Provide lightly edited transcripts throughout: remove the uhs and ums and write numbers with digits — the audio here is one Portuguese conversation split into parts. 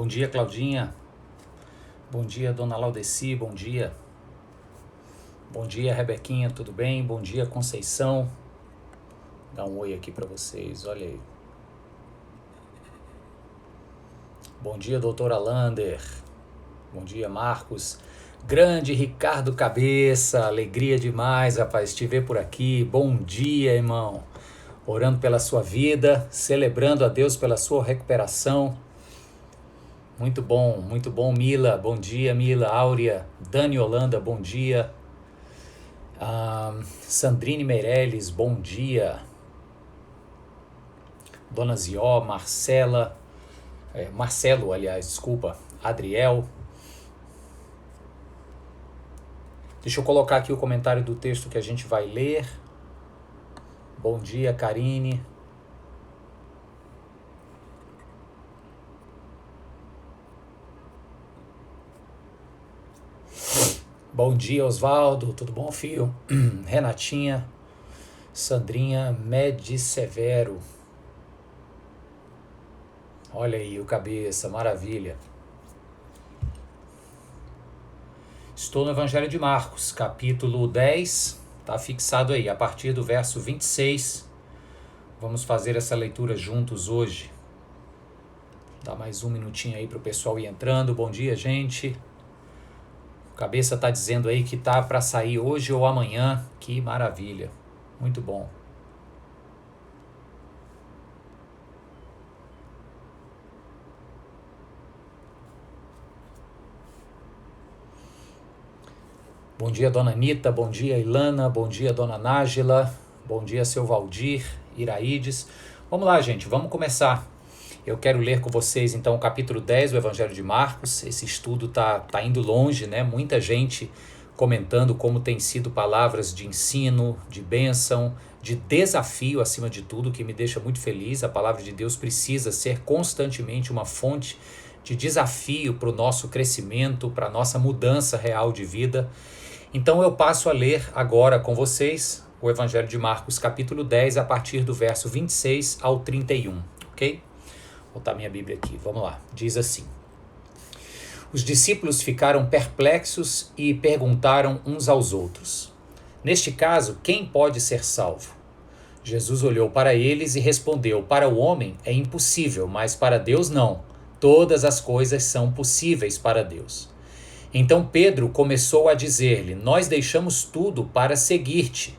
Bom dia, Claudinha. Bom dia, Dona Laudeci. Bom dia. Bom dia, Rebequinha. Tudo bem? Bom dia, Conceição. Dá um oi aqui para vocês. Olha aí. Bom dia, doutora Lander. Bom dia, Marcos. Grande Ricardo Cabeça. Alegria demais, rapaz, te ver por aqui. Bom dia, irmão. Orando pela sua vida, celebrando a Deus pela sua recuperação. Muito bom, Mila. Bom dia, Mila. Áurea. Dani Holanda, bom dia. Sandrine Meirelles, bom dia. Dona Zió, Marcela. Marcelo, aliás, desculpa. Adriel. Deixa eu colocar aqui o comentário do texto que a gente vai ler. Bom dia, Karine. Bom dia, Osvaldo. Tudo bom, filho? Renatinha. Sandrinha Medi Severo. Olha aí o cabeça, maravilha. Estou no Evangelho de Marcos, capítulo 10. Está fixado aí, a partir do verso 26. Vamos fazer essa leitura juntos hoje. Dá mais um minutinho aí para o pessoal ir entrando. Bom dia, gente. O cabeça está dizendo aí que tá para sair hoje ou amanhã. Que maravilha. Muito bom. Bom dia, dona Anitta. Bom dia, Ilana. Bom dia, dona Nájila. Bom dia, seu Valdir, Iraídes. Vamos lá, gente. Vamos começar. Eu quero ler com vocês, então, o capítulo 10 do Evangelho de Marcos. Esse estudo tá indo longe, né? Muita gente comentando como tem sido palavras de ensino, de bênção, de desafio, acima de tudo, que me deixa muito feliz. A palavra de Deus precisa ser constantemente uma fonte de desafio para o nosso crescimento, para a nossa mudança real de vida. Então eu passo a ler agora com vocês o Evangelho de Marcos, capítulo 10, a partir do verso 26 ao 31, ok? Vou botar minha Bíblia aqui, vamos lá. Diz assim: Os discípulos ficaram perplexos e perguntaram uns aos outros: Neste caso, quem pode ser salvo? Jesus olhou para eles e respondeu: Para o homem é impossível, mas para Deus não. Todas as coisas são possíveis para Deus. Então Pedro começou a dizer-lhe: Nós deixamos tudo para seguir-te.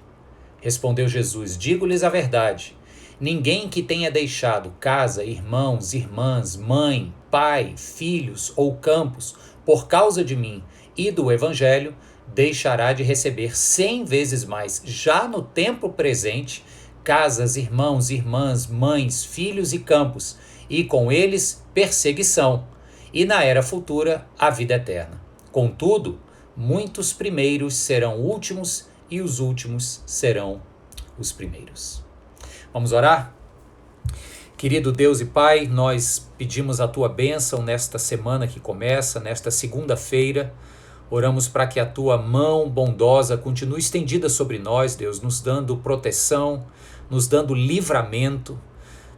Respondeu Jesus: Digo-lhes a verdade. Ninguém que tenha deixado casa, irmãos, irmãs, mãe, pai, filhos ou campos por causa de mim e do Evangelho, deixará de receber 100 vezes mais, já no tempo presente, casas, irmãos, irmãs, mães, filhos e campos, e com eles perseguição, e na era futura a vida eterna. Contudo, muitos primeiros serão últimos e os últimos serão os primeiros. Vamos orar? Querido Deus e Pai, nós pedimos a Tua bênção nesta semana que começa, nesta segunda-feira. Oramos para que a Tua mão bondosa continue estendida sobre nós, Deus, nos dando proteção, nos dando livramento,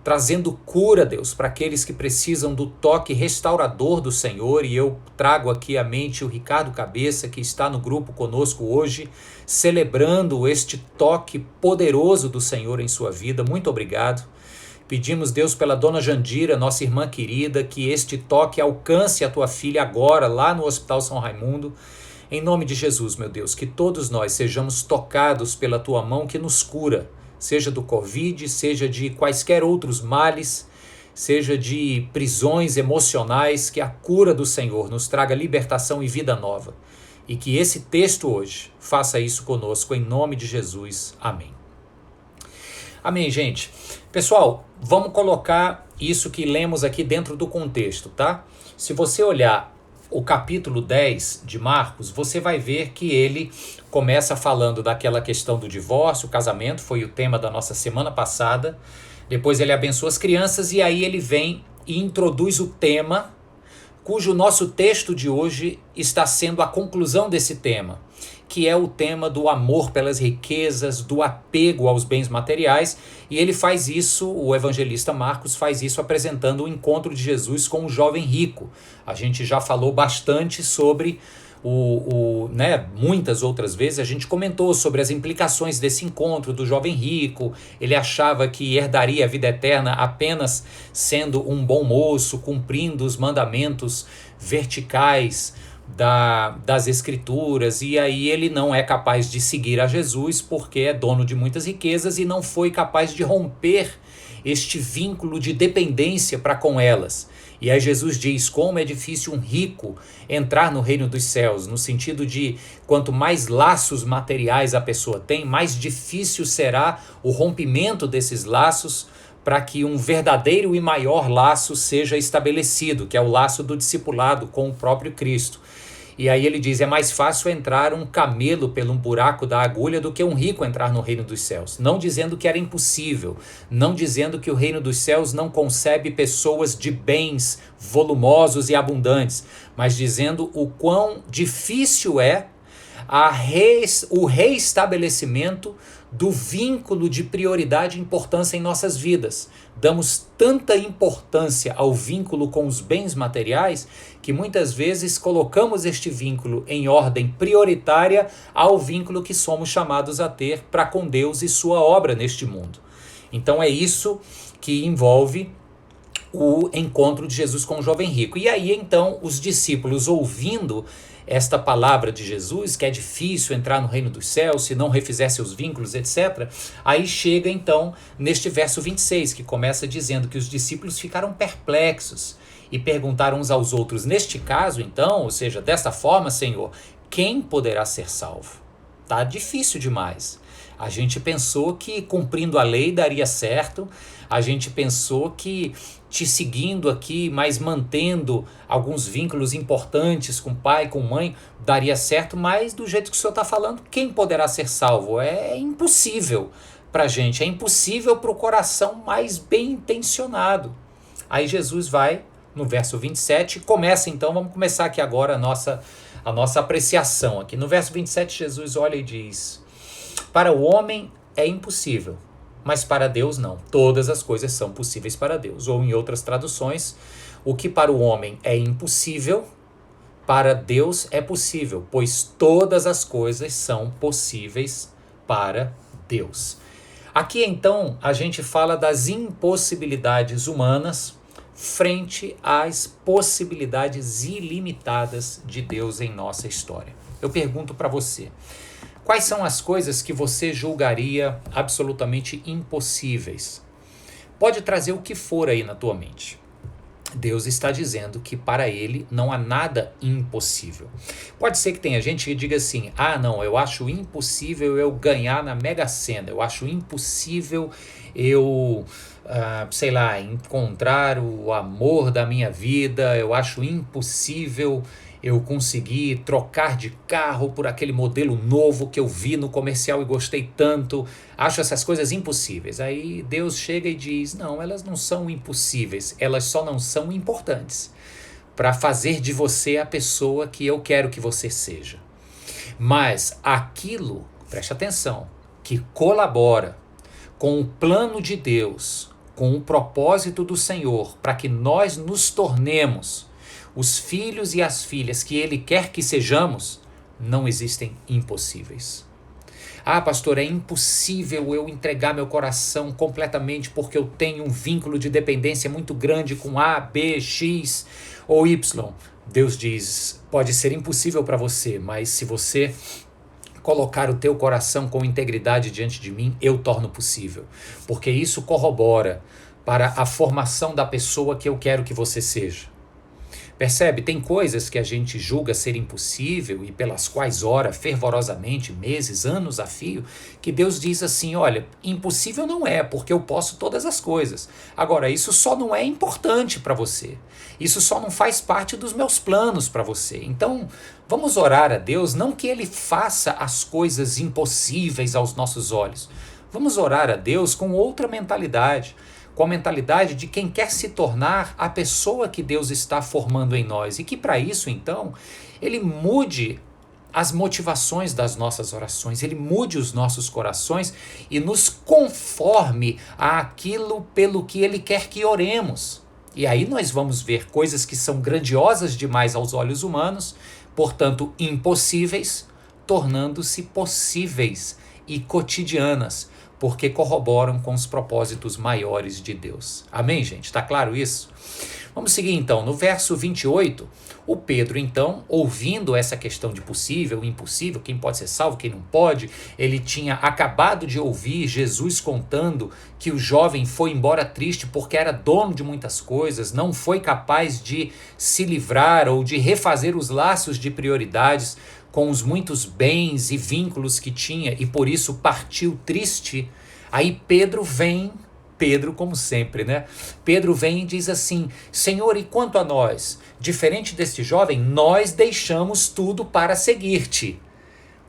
trazendo cura, Deus, para aqueles que precisam do toque restaurador do Senhor. E eu trago aqui à mente o Ricardo Cabeça, que está no grupo conosco hoje, celebrando este toque poderoso do Senhor em sua vida. Muito obrigado. Pedimos, Deus, pela dona Jandira, nossa irmã querida, que este toque alcance a tua filha agora, lá no Hospital São Raimundo. Em nome de Jesus, meu Deus, que todos nós sejamos tocados pela tua mão que nos cura, seja do Covid, seja de quaisquer outros males, seja de prisões emocionais, que a cura do Senhor nos traga libertação e vida nova. E que esse texto hoje faça isso conosco, em nome de Jesus. Amém. Amém, gente. Pessoal, vamos colocar isso que lemos aqui dentro do contexto, tá? Se você olhar o capítulo 10 de Marcos, você vai ver que ele começa falando daquela questão do divórcio, o casamento, foi o tema da nossa semana passada. Depois ele abençoa as crianças e aí ele vem e introduz o tema, cujo nosso texto de hoje está sendo a conclusão desse tema, que é o tema do amor pelas riquezas, do apego aos bens materiais, e ele faz isso, o evangelista Marcos faz isso apresentando o encontro de Jesus com o jovem rico. A gente já falou bastante sobre muitas outras vezes a gente comentou sobre as implicações desse encontro do jovem rico. Ele achava que herdaria a vida eterna apenas sendo um bom moço, cumprindo os mandamentos verticais das escrituras, e aí ele não é capaz de seguir a Jesus porque é dono de muitas riquezas e não foi capaz de romper este vínculo de dependência para com elas. E aí Jesus diz como é difícil um rico entrar no reino dos céus, no sentido de quanto mais laços materiais a pessoa tem, mais difícil será o rompimento desses laços para que um verdadeiro e maior laço seja estabelecido, que é o laço do discipulado com o próprio Cristo. E aí ele diz, é mais fácil entrar um camelo pelo buraco da agulha do que um rico entrar no reino dos céus. Não dizendo que era impossível, não dizendo que o reino dos céus não concebe pessoas de bens volumosos e abundantes, mas dizendo o quão difícil é o reestabelecimento do vínculo de prioridade e importância em nossas vidas. Damos tanta importância ao vínculo com os bens materiais que muitas vezes colocamos este vínculo em ordem prioritária ao vínculo que somos chamados a ter para com Deus e sua obra neste mundo. Então é isso que envolve o encontro de Jesus com o jovem rico. E aí então os discípulos, ouvindo esta palavra de Jesus, que é difícil entrar no reino dos céus se não refizer seus vínculos, etc. Aí chega então neste verso 26, que começa dizendo que os discípulos ficaram perplexos e perguntaram uns aos outros, neste caso então, ou seja, desta forma, Senhor, quem poderá ser salvo? Tá difícil demais. A gente pensou que cumprindo a lei daria certo, a gente pensou que te seguindo aqui, mas mantendo alguns vínculos importantes com pai, com mãe, daria certo, mas do jeito que o senhor está falando, quem poderá ser salvo? É impossível para a gente, é impossível para o coração mais bem intencionado. Aí Jesus vai no verso 27 e começa então, vamos começar aqui agora a nossa apreciação aqui. No verso 27 Jesus olha e diz, para o homem é impossível, mas para Deus não. Todas as coisas são possíveis para Deus. Ou em outras traduções, o que para o homem é impossível, para Deus é possível, pois todas as coisas são possíveis para Deus. Aqui então a gente fala das impossibilidades humanas frente às possibilidades ilimitadas de Deus em nossa história. Eu pergunto para você, quais são as coisas que você julgaria absolutamente impossíveis? Pode trazer o que for aí na tua mente. Deus está dizendo que para ele não há nada impossível. Pode ser que tenha gente que diga assim, não, eu acho impossível eu ganhar na Mega Sena, eu acho impossível eu, encontrar o amor da minha vida, eu acho impossível eu conseguir trocar de carro por aquele modelo novo que eu vi no comercial e gostei tanto. Acho essas coisas impossíveis. Aí Deus chega e diz, não, elas não são impossíveis, elas só não são importantes para fazer de você a pessoa que eu quero que você seja. Mas aquilo, preste atenção, que colabora com o plano de Deus, com o propósito do Senhor, para que nós nos tornemos os filhos e as filhas que Ele quer que sejamos, não existem impossíveis. Pastor, é impossível eu entregar meu coração completamente porque eu tenho um vínculo de dependência muito grande com A, B, X ou Y. Deus diz, pode ser impossível para você, mas se você colocar o teu coração com integridade diante de mim, eu torno possível. Porque isso corrobora para a formação da pessoa que eu quero que você seja. Percebe? Tem coisas que a gente julga ser impossível e pelas quais ora fervorosamente, meses, anos a fio, que Deus diz assim, olha, impossível não é, porque eu posso todas as coisas. Agora, isso só não é importante para você. Isso só não faz parte dos meus planos para você. Então, vamos orar a Deus, não que Ele faça as coisas impossíveis aos nossos olhos. Vamos orar a Deus com outra mentalidade, com a mentalidade de quem quer se tornar a pessoa que Deus está formando em nós. E que para isso, então, Ele mude as motivações das nossas orações, Ele mude os nossos corações e nos conforme àquilo pelo que Ele quer que oremos. E aí nós vamos ver coisas que são grandiosas demais aos olhos humanos, portanto impossíveis, tornando-se possíveis e cotidianas, porque corroboram com os propósitos maiores de Deus. Amém, gente? Tá claro isso? Vamos seguir então. No verso 28, o Pedro então, ouvindo essa questão de possível, impossível, quem pode ser salvo, quem não pode, ele tinha acabado de ouvir Jesus contando que o jovem foi embora triste porque era dono de muitas coisas, não foi capaz de se livrar ou de refazer os laços de prioridades com os muitos bens e vínculos que tinha e por isso partiu triste. Aí Pedro, como sempre, né? Pedro vem e diz assim: Senhor, e quanto a nós? Diferente deste jovem, nós deixamos tudo para seguir-te.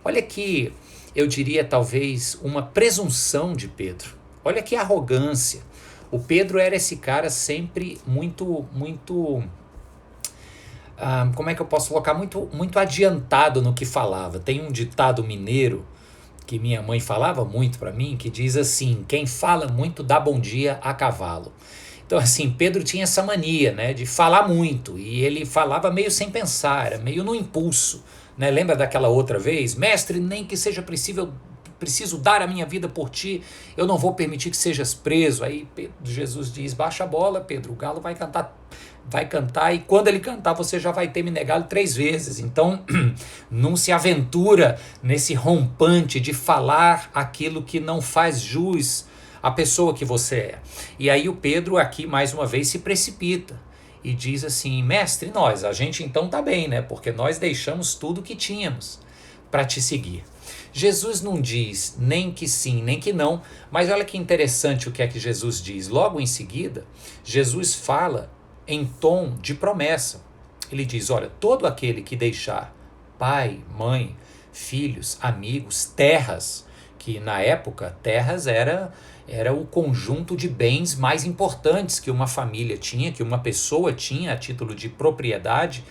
Olha que, eu diria talvez, uma presunção de Pedro. Olha que arrogância. O Pedro era esse cara sempre muito, como é que eu posso colocar? Muito adiantado no que falava. Tem um ditado mineiro que minha mãe falava muito para mim, que diz assim: quem fala muito dá bom dia a cavalo. Então assim, Pedro tinha essa mania, né, de falar muito, e ele falava meio sem pensar, era meio no impulso, né? Lembra daquela outra vez? Mestre, nem que seja preciso dar a minha vida por ti, eu não vou permitir que sejas preso. Aí Jesus diz: baixa a bola, Pedro, o galo vai cantar e quando ele cantar você já vai ter me negado 3 vezes. Então não se aventura nesse rompante de falar aquilo que não faz jus à pessoa que você é. E aí o Pedro aqui mais uma vez se precipita e diz assim: mestre, a gente então tá bem, né? Porque nós deixamos tudo que tínhamos para te seguir. Jesus não diz nem que sim, nem que não, mas olha que interessante o que é que Jesus diz. Logo em seguida, Jesus fala em tom de promessa. Ele diz: olha, todo aquele que deixar pai, mãe, filhos, amigos, terras, que na época terras era o conjunto de bens mais importantes que uma família tinha, que uma pessoa tinha a título de propriedade,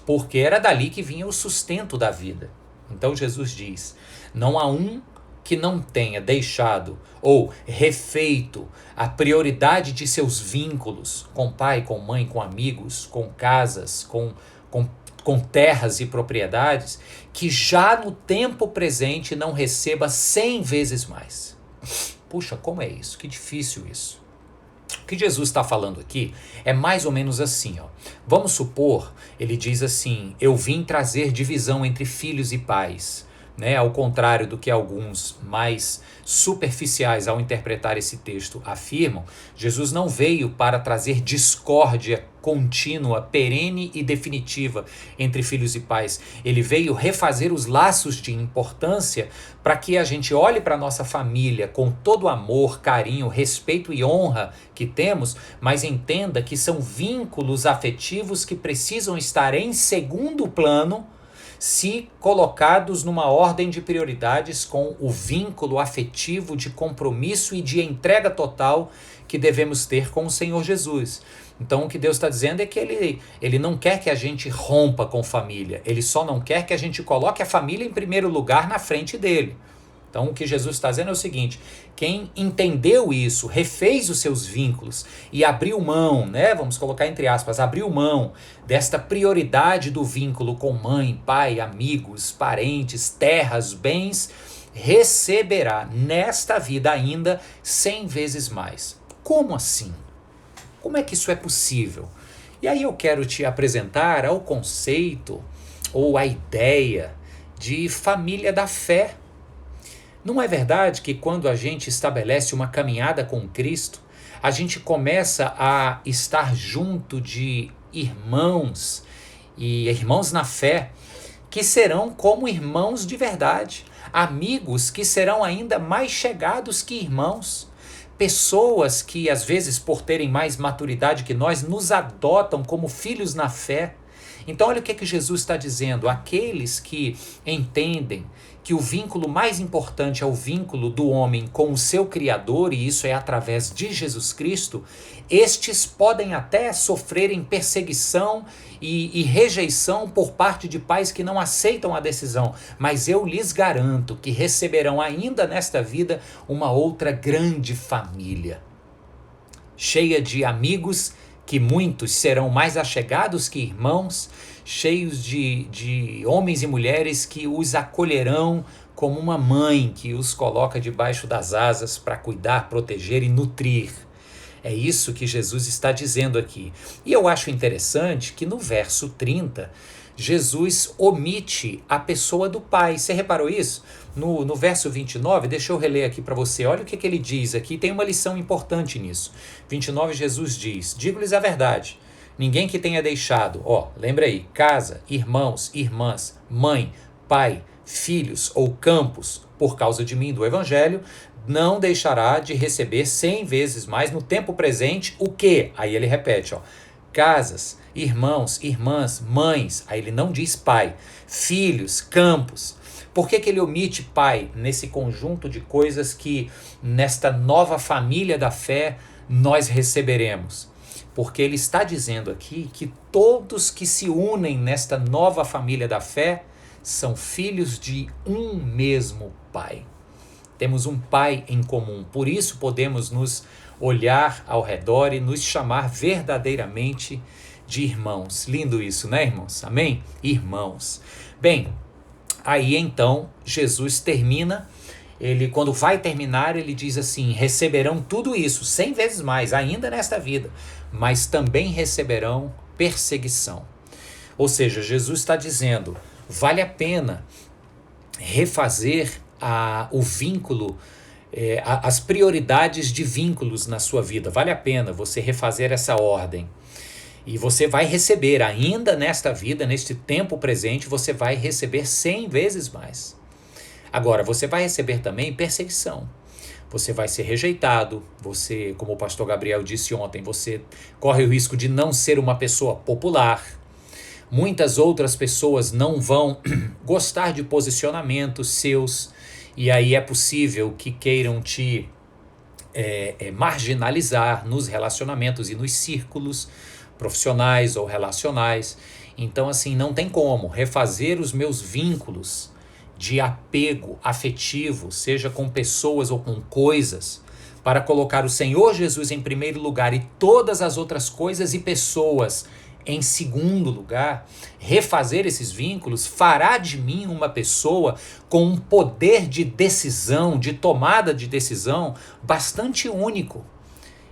porque era dali que vinha o sustento da vida. Então Jesus diz: não há um que não tenha deixado ou refeito a prioridade de seus vínculos com pai, com mãe, com amigos, com casas, com terras e propriedades, que já no tempo presente não receba 100 vezes mais. Puxa, como é isso? Que difícil isso. O que Jesus está falando aqui é mais ou menos assim, ó. Vamos supor, ele diz assim: eu vim trazer divisão entre filhos e pais. Né? Ao contrário do que alguns mais superficiais ao interpretar esse texto afirmam, Jesus não veio para trazer discórdia contínua, perene e definitiva entre filhos e pais. Ele veio refazer os laços de importância para que a gente olhe para a nossa família com todo o amor, carinho, respeito e honra que temos, mas entenda que são vínculos afetivos que precisam estar em segundo plano se colocados numa ordem de prioridades com o vínculo afetivo de compromisso e de entrega total que devemos ter com o Senhor Jesus. Então o que Deus está dizendo é que ele não quer que a gente rompa com família, ele só não quer que a gente coloque a família em primeiro lugar na frente dele. Então o que Jesus está dizendo é o seguinte: quem entendeu isso, refez os seus vínculos e abriu mão, né, vamos colocar entre aspas, abriu mão desta prioridade do vínculo com mãe, pai, amigos, parentes, terras, bens, receberá nesta vida ainda 100 vezes mais. Como assim? Como é que isso é possível? E aí eu quero te apresentar ao conceito ou a ideia de família da fé. Não é verdade que quando a gente estabelece uma caminhada com Cristo, a gente começa a estar junto de irmãos e irmãos na fé que serão como irmãos de verdade, amigos que serão ainda mais chegados que irmãos, pessoas que às vezes por terem mais maturidade que nós nos adotam como filhos na fé. Então olha o que Jesus está dizendo: aqueles que entendem que o vínculo mais importante é o vínculo do homem com o seu Criador, e isso é através de Jesus Cristo, estes podem até sofrerem perseguição e rejeição por parte de pais que não aceitam a decisão, mas eu lhes garanto que receberão ainda nesta vida uma outra grande família, cheia de amigos, que muitos serão mais achegados que irmãos, cheios de homens e mulheres que os acolherão como uma mãe que os coloca debaixo das asas para cuidar, proteger e nutrir. É isso que Jesus está dizendo aqui. E eu acho interessante que no verso 30, Jesus omite a pessoa do pai. Você reparou isso? No verso 29, deixa eu reler aqui para você. Olha o que ele diz aqui, tem uma lição importante nisso. 29, Jesus diz: digo-lhes a verdade, ninguém que tenha deixado, lembra aí, casa, irmãos, irmãs, mãe, pai, filhos ou campos, por causa de mim, do evangelho, não deixará de receber 100 vezes mais no tempo presente o quê? Aí ele repete, casas, irmãos, irmãs, mães, aí ele não diz pai, filhos, campos. Por que ele omite pai nesse conjunto de coisas que nesta nova família da fé nós receberemos? Porque ele está dizendo aqui que todos que se unem nesta nova família da fé são filhos de um mesmo pai. Temos um pai em comum, por isso podemos nos olhar ao redor e nos chamar verdadeiramente de irmãos. Lindo isso, né, irmãos? Amém? Irmãos. Bem, aí então Jesus termina, quando vai terminar, ele diz assim: receberão tudo isso, 100 vezes mais, ainda nesta vida, mas também receberão perseguição. Ou seja, Jesus está dizendo, vale a pena refazer o vínculo, as prioridades de vínculos na sua vida. Vale a pena você refazer essa ordem. E você vai receber, ainda nesta vida, neste tempo presente, você vai receber 100 vezes mais. Agora, você vai receber também perseguição. Você vai ser rejeitado, você, como o pastor Gabriel disse ontem, você corre o risco de não ser uma pessoa popular. Muitas outras pessoas não vão gostar de posicionamentos seus, e aí é possível que queiram te marginalizar nos relacionamentos e nos círculos profissionais ou relacionais. Então, assim, não tem como refazer os meus vínculos de apego afetivo, seja com pessoas ou com coisas, para colocar o Senhor Jesus em primeiro lugar e todas as outras coisas e pessoas em segundo lugar. Refazer esses vínculos fará de mim uma pessoa com um poder de decisão, de tomada de decisão bastante único.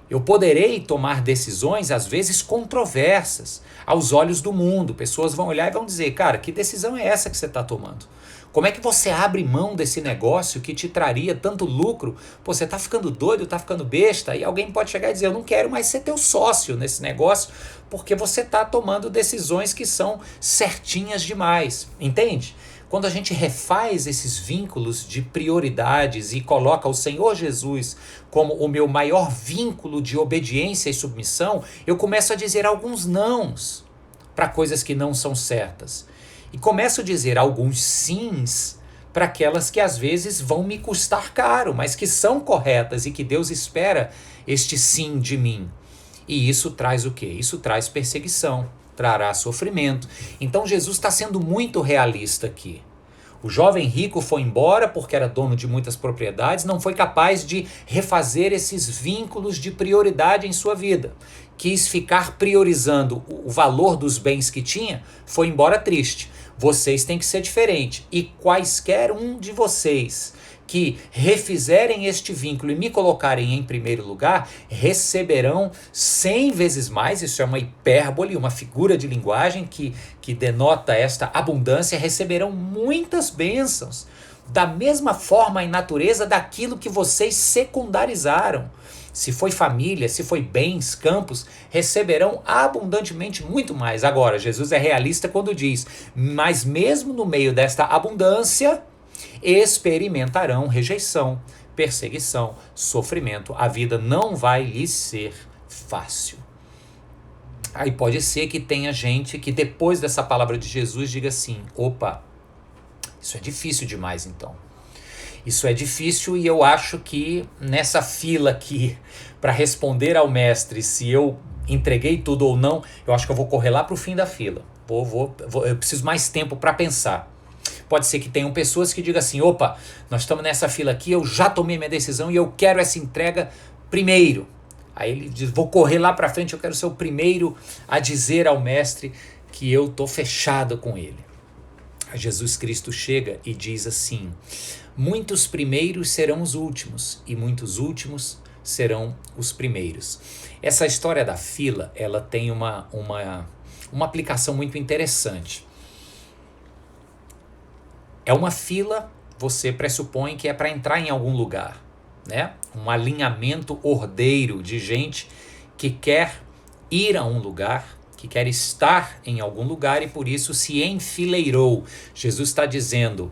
Eu poderei tomar decisões, às vezes, controversas aos olhos do mundo. Pessoas vão olhar e vão dizer, cara, que decisão é essa que você está tomando? Como é que você abre mão desse negócio que te traria tanto lucro? Pô, você está ficando doido, está ficando besta? E alguém pode chegar e dizer, eu não quero mais ser teu sócio nesse negócio, porque você está tomando decisões que são certinhas demais. Entende? Quando a gente refaz esses vínculos de prioridades e coloca o Senhor Jesus como o meu maior vínculo de obediência e submissão, eu começo a dizer alguns nãos para coisas que não são certas. E começo a dizer alguns sims para aquelas que às vezes vão me custar caro, mas que são corretas e que Deus espera este sim de mim. E isso traz o quê? Isso traz perseguição, trará sofrimento. Então Jesus está sendo muito realista aqui. O jovem rico foi embora porque era dono de muitas propriedades, não foi capaz de refazer esses vínculos de prioridade em sua vida. Quis ficar priorizando o valor dos bens que tinha, foi embora triste. Vocês têm que ser diferentes. E quaisquer um de vocês que refizerem este vínculo e me colocarem em primeiro lugar, receberão 100 vezes mais. Isso é uma hipérbole, uma figura de linguagem que denota esta abundância. Receberão muitas bênçãos, da mesma forma em natureza daquilo que vocês secundarizaram. Se foi família, se foi bens, campos, receberão abundantemente muito mais. Agora, Jesus é realista quando diz, mas mesmo no meio desta abundância, experimentarão rejeição, perseguição, sofrimento. A vida não vai lhes ser fácil. Aí pode ser que tenha gente que depois dessa palavra de Jesus diga assim, opa, isso é difícil demais então. Isso é difícil e eu acho que nessa fila aqui, para responder ao mestre se eu entreguei tudo ou não, eu acho que eu vou correr lá para o fim da fila. Eu preciso mais tempo para pensar. Pode ser que tenham pessoas que digam assim, opa, nós estamos nessa fila aqui, eu já tomei minha decisão e eu quero essa entrega primeiro. Aí ele diz, vou correr lá para frente, eu quero ser o primeiro a dizer ao mestre que eu estou fechado com ele. Jesus Cristo chega e diz assim, muitos primeiros serão os últimos e muitos últimos serão os primeiros. Essa história da fila, ela tem uma aplicação muito interessante. É uma fila, você pressupõe que é para entrar em algum lugar, né? Um alinhamento ordeiro de gente que quer ir a um lugar, que quer estar em algum lugar e por isso se enfileirou. Jesus está dizendo,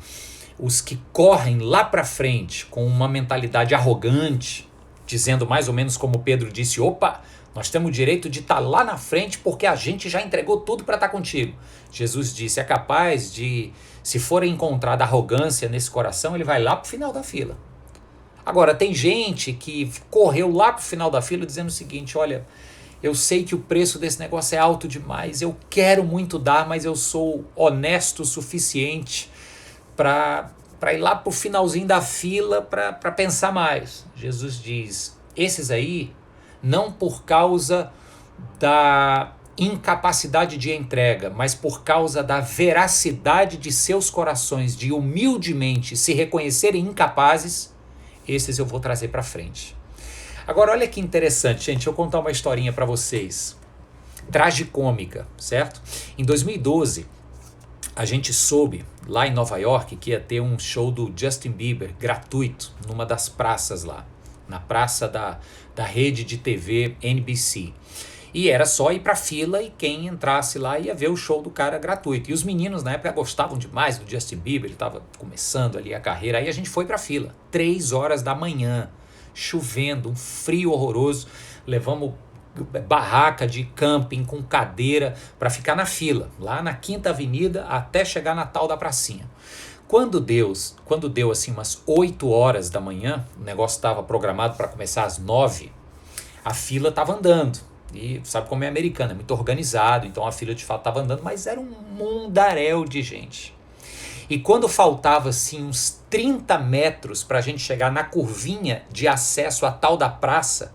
os que correm lá para frente com uma mentalidade arrogante, dizendo mais ou menos como Pedro disse, opa, nós temos o direito de estar lá na frente porque a gente já entregou tudo para estar contigo. Jesus disse, é capaz de, se for encontrada arrogância nesse coração, ele vai lá para o final da fila. Agora, tem gente que correu lá para o final da fila dizendo o seguinte, olha, eu sei que o preço desse negócio é alto demais, eu quero muito dar, mas eu sou honesto o suficiente para ir lá para o finalzinho da fila para pensar mais. Jesus diz, esses aí, não por causa da incapacidade de entrega, mas por causa da veracidade de seus corações, de humildemente se reconhecerem incapazes, esses eu vou trazer para frente. Agora, olha que interessante, gente, deixa eu contar uma historinha para vocês. Tragicômica, certo? Em 2012, a gente soube, lá em Nova York, que ia ter um show do Justin Bieber, gratuito, numa das praças lá, na praça da rede de TV NBC. E era só ir pra fila e quem entrasse lá ia ver o show do cara gratuito. E os meninos na época gostavam demais do Justin Bieber, ele estava começando ali a carreira. Aí a gente foi pra fila, 3 horas da manhã, chovendo, um frio horroroso. Levamos barraca de camping com cadeira para ficar na fila, lá na Quinta Avenida até chegar na tal da pracinha. Quando deu assim umas 8 horas da manhã, o negócio estava programado para começar às 9, a fila estava andando. E sabe como é americano, é muito organizado, então a fila de fato estava andando, mas era um mundaréu de gente. E quando faltava assim uns 30 metros para a gente chegar na curvinha de acesso à tal da praça,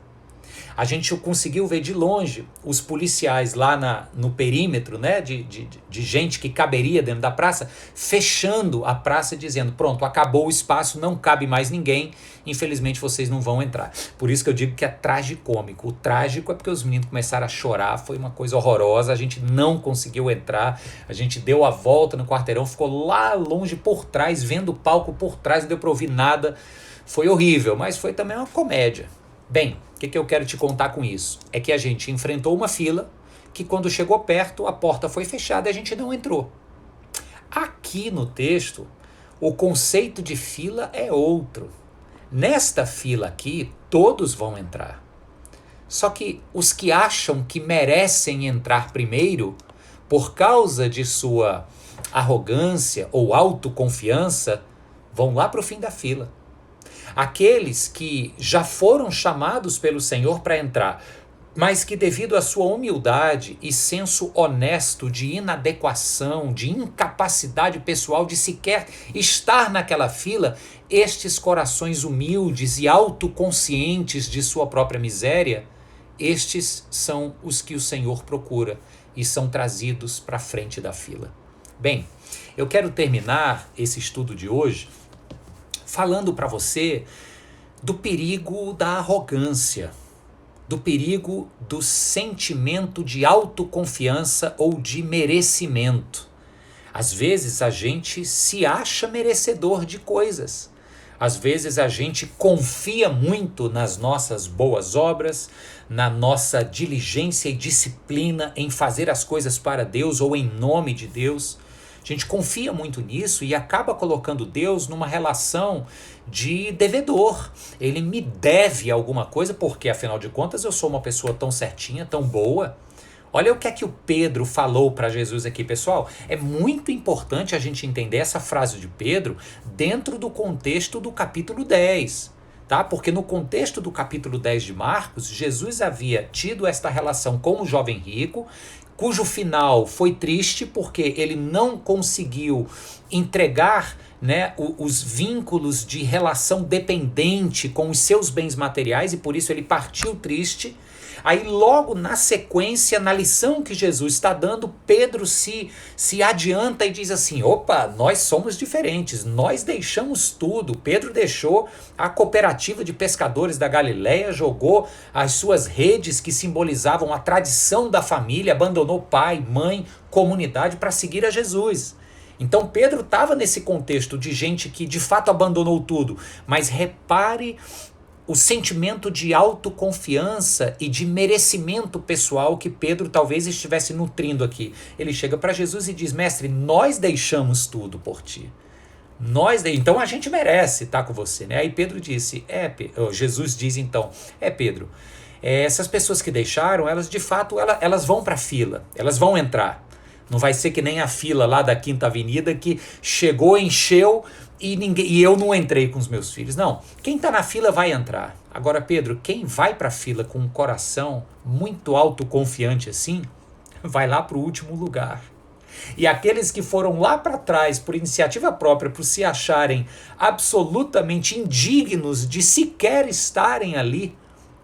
a gente conseguiu ver de longe os policiais lá no perímetro, né, de gente que caberia dentro da praça, fechando a praça dizendo, pronto, acabou o espaço, não cabe mais ninguém, infelizmente vocês não vão entrar. Por isso que eu digo que é tragicômico. O trágico é porque os meninos começaram a chorar, foi uma coisa horrorosa, a gente não conseguiu entrar, a gente deu a volta no quarteirão, ficou lá longe por trás, vendo o palco por trás, não deu para ouvir nada, foi horrível, mas foi também uma comédia. Bem, o que eu quero te contar com isso? É que a gente enfrentou uma fila que quando chegou perto a porta foi fechada e a gente não entrou. Aqui no texto, o conceito de fila é outro. Nesta fila aqui, todos vão entrar. Só que os que acham que merecem entrar primeiro, por causa de sua arrogância ou autoconfiança, vão lá para o fim da fila. Aqueles que já foram chamados pelo Senhor para entrar, mas que devido à sua humildade e senso honesto de inadequação, de incapacidade pessoal de sequer estar naquela fila, estes corações humildes e autoconscientes de sua própria miséria, estes são os que o Senhor procura e são trazidos para a frente da fila. Bem, eu quero terminar esse estudo de hoje falando para você do perigo da arrogância, do perigo do sentimento de autoconfiança ou de merecimento. Às vezes a gente se acha merecedor de coisas. Às vezes a gente confia muito nas nossas boas obras, na nossa diligência e disciplina em fazer as coisas para Deus ou em nome de Deus. A gente confia muito nisso e acaba colocando Deus numa relação de devedor. Ele me deve alguma coisa porque, afinal de contas, eu sou uma pessoa tão certinha, tão boa. Olha o que o Pedro falou para Jesus aqui, pessoal. É muito importante a gente entender essa frase de Pedro dentro do contexto do capítulo 10. Tá? Porque no contexto do capítulo 10 de Marcos, Jesus havia tido esta relação com o jovem rico, cujo final foi triste porque ele não conseguiu entregar, né, os vínculos de relação dependente com os seus bens materiais, e por isso ele partiu triste. Aí logo na sequência, na lição que Jesus está dando, Pedro se adianta e diz assim, opa, nós somos diferentes, nós deixamos tudo. Pedro deixou a cooperativa de pescadores da Galileia, jogou as suas redes que simbolizavam a tradição da família, abandonou pai, mãe, comunidade para seguir a Jesus. Então Pedro estava nesse contexto de gente que de fato abandonou tudo, mas repare o sentimento de autoconfiança e de merecimento pessoal que Pedro talvez estivesse nutrindo aqui. Ele chega para Jesus e diz, mestre, nós deixamos tudo por ti. Então a gente merece estar com você, né? Aí Pedro disse, Jesus diz então, Pedro, essas pessoas que deixaram, elas de fato, elas vão para a fila, elas vão entrar. Não vai ser que nem a fila lá da Quinta Avenida que chegou, encheu e eu não entrei com os meus filhos. Não, quem está na fila vai entrar. Agora, Pedro, quem vai para a fila com um coração muito autoconfiante assim, vai lá para o último lugar. E aqueles que foram lá para trás por iniciativa própria, por se acharem absolutamente indignos de sequer estarem ali,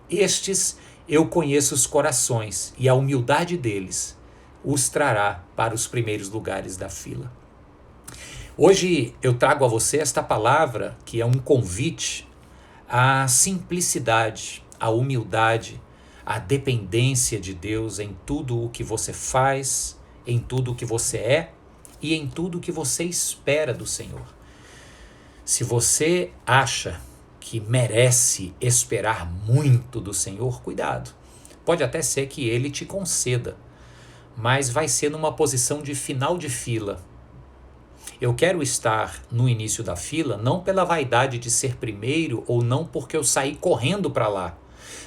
estes eu conheço os corações e a humildade deles os trará para os primeiros lugares da fila. Hoje eu trago a você esta palavra que é um convite à simplicidade, à humildade, à dependência de Deus em tudo o que você faz, em tudo o que você é e em tudo o que você espera do Senhor. Se você acha que merece esperar muito do Senhor, cuidado. Pode até ser que Ele te conceda, mas vai ser numa posição de final de fila. Eu quero estar no início da fila não pela vaidade de ser primeiro ou não porque eu saí correndo para lá,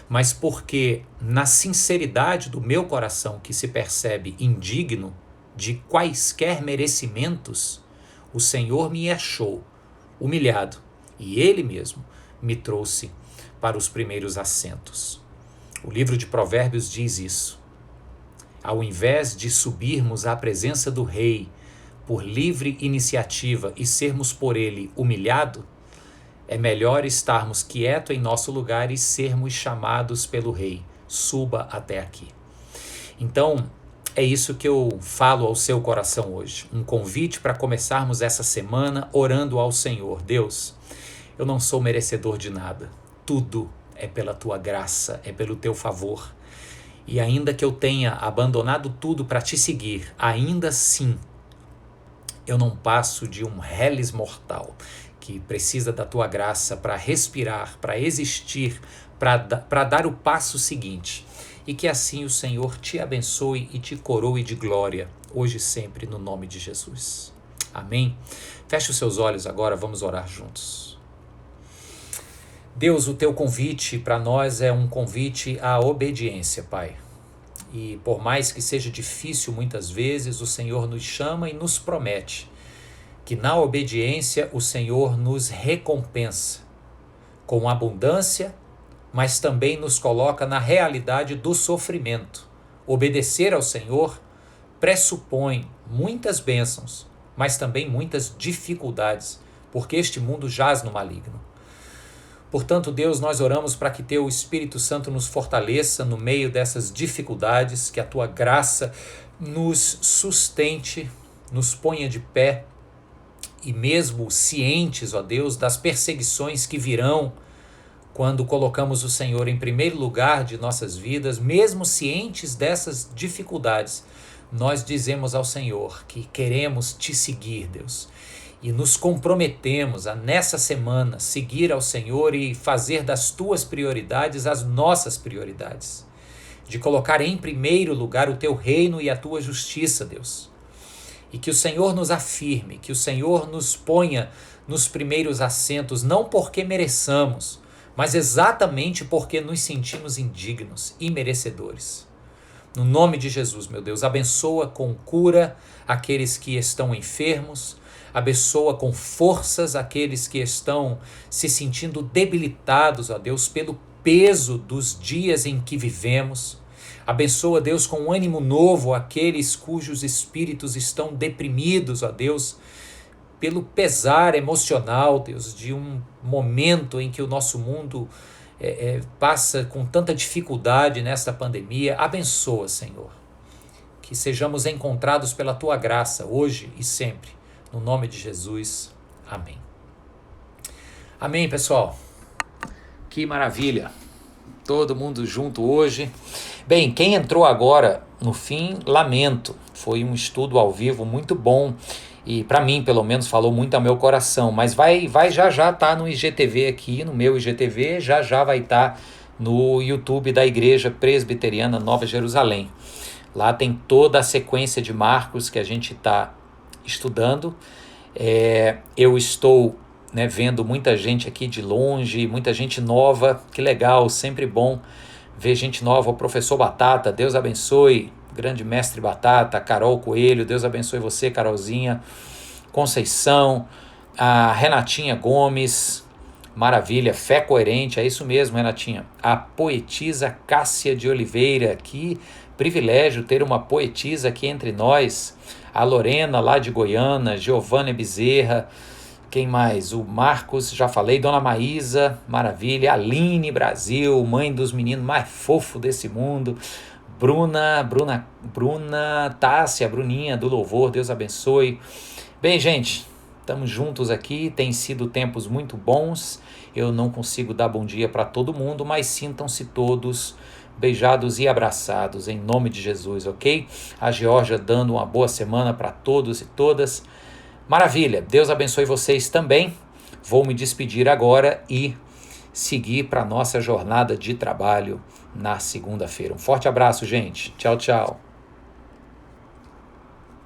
mas porque na sinceridade do meu coração que se percebe indigno de quaisquer merecimentos, o Senhor me achou humilhado e Ele mesmo me trouxe para os primeiros assentos. O livro de Provérbios diz isso. Ao invés de subirmos à presença do rei por livre iniciativa e sermos por ele humilhados, é melhor estarmos quietos em nosso lugar e sermos chamados pelo rei. Suba até aqui. Então, é isso que eu falo ao seu coração hoje. Um convite para começarmos essa semana orando ao Senhor. Deus, eu não sou merecedor de nada. Tudo é pela tua graça, é pelo teu favor. E ainda que eu tenha abandonado tudo para te seguir, ainda assim, eu não passo de um reles mortal que precisa da tua graça para respirar, para existir, para dar o passo seguinte. E que assim o Senhor te abençoe e te coroe de glória, hoje e sempre, no nome de Jesus. Amém? Feche os seus olhos agora, vamos orar juntos. Deus, o teu convite para nós é um convite à obediência, Pai. E por mais que seja difícil muitas vezes, o Senhor nos chama e nos promete que na obediência o Senhor nos recompensa com abundância, mas também nos coloca na realidade do sofrimento. Obedecer ao Senhor pressupõe muitas bênçãos, mas também muitas dificuldades, porque este mundo jaz no maligno. Portanto, Deus, nós oramos para que teu Espírito Santo nos fortaleça no meio dessas dificuldades, que a tua graça nos sustente, nos ponha de pé, e mesmo cientes, ó Deus, das perseguições que virão quando colocamos o Senhor em primeiro lugar de nossas vidas, mesmo cientes dessas dificuldades, nós dizemos ao Senhor que queremos te seguir, Deus. E nos comprometemos a nessa semana seguir ao Senhor e fazer das tuas prioridades as nossas prioridades. De colocar em primeiro lugar o teu reino e a tua justiça, Deus. E que o Senhor nos afirme, que o Senhor nos ponha nos primeiros assentos, não porque mereçamos, mas exatamente porque nos sentimos indignos e merecedores. No nome de Jesus, meu Deus, abençoa com cura aqueles que estão enfermos, abençoa com forças aqueles que estão se sentindo debilitados, ó Deus, pelo peso dos dias em que vivemos. Abençoa, Deus, com ânimo novo aqueles cujos espíritos estão deprimidos, ó Deus, pelo pesar emocional, Deus, de um momento em que o nosso mundo passa com tanta dificuldade nesta pandemia. Abençoa, Senhor, que sejamos encontrados pela Tua graça, hoje e sempre. No nome de Jesus. Amém. Amém, pessoal. Que maravilha. Todo mundo junto hoje. Bem, quem entrou agora no fim, lamento. Foi um estudo ao vivo muito bom. E para mim, pelo menos, falou muito ao meu coração. Mas vai já tá no IGTV aqui, no meu IGTV. Já vai estar no YouTube da Igreja Presbiteriana Nova Jerusalém. Lá tem toda a sequência de Marcos que a gente está estudando. Eu estou vendo muita gente aqui de longe, muita gente nova. Que legal, sempre bom ver gente nova. O professor Batata, Deus abençoe. Grande mestre Batata, Carol Coelho, Deus abençoe você, Carolzinha, Conceição, a Renatinha Gomes, maravilha, Fé Coerente, é isso mesmo, Renatinha. A poetisa Cássia de Oliveira, que privilégio ter uma poetisa aqui entre nós. A Lorena, lá de Goiânia, Giovânia Bezerra, quem mais? O Marcos, já falei, Dona Maísa, maravilha, Aline Brasil, mãe dos meninos mais fofos desse mundo, Bruna, Tássia, Bruninha do Louvor, Deus abençoe. Bem, gente, estamos juntos aqui, tem sido tempos muito bons. Eu não consigo dar bom dia para todo mundo, mas sintam-se todos beijados e abraçados, em nome de Jesus, ok? A Georgia dando uma boa semana para todos e todas. Maravilha, Deus abençoe vocês também. Vou me despedir agora e seguir para a nossa jornada de trabalho na segunda-feira. Um forte abraço, gente. Tchau, tchau.